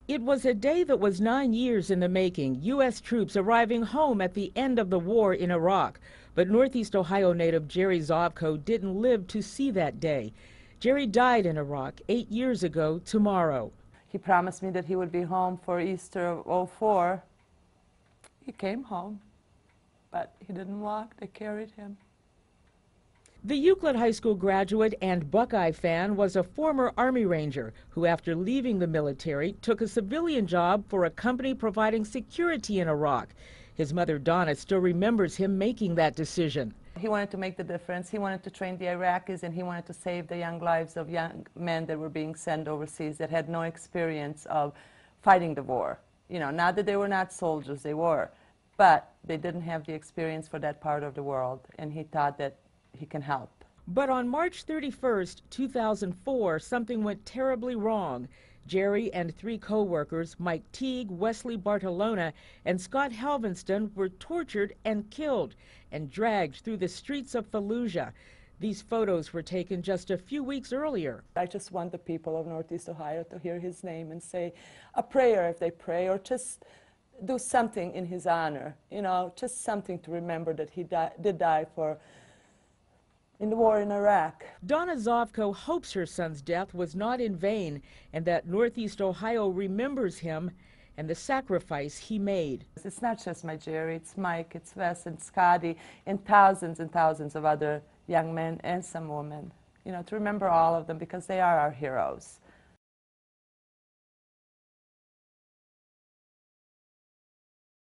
It was a day that was 9 years in the making, U.S. troops arriving home at the end of the war in Iraq. But Northeast Ohio native Jerry Zovko didn't live to see that day. Jerry died in Iraq 8 years ago tomorrow. He promised me that he would be home for Easter of '04. He came home, but he didn't walk. They carried him. The Euclid High School graduate and Buckeye fan was a former Army Ranger who, after leaving the military, took a civilian job for a company providing security in Iraq. His mother, Donna, still remembers him making that decision. He wanted to make the difference. He wanted to train the Iraqis, and he wanted to save the young lives of young men that were being sent overseas that had no experience of fighting the war. You know, not that they were not soldiers, they were, but they didn't have the experience for that part of the world, and he thought that he can help. But on March 31st, 2004, something went terribly wrong. Jerry and 3 co-workers, Mike Teague, Wesley Bartolona, and Scott Halvinston, were tortured and killed and dragged through the streets of Fallujah. These photos were taken just a few weeks earlier. I just want the people of Northeast Ohio to hear his name and say a prayer if they pray, or just do something in his honor, you know, just something to remember that he did die in the war in Iraq. Donna Zovko hopes her son's death was not in vain and that Northeast Ohio remembers him and the sacrifice he made. It's not just my Jerry, it's Mike, it's Wes and Scotty, and thousands of other young men and some women. You know, to remember all of them because they are our heroes.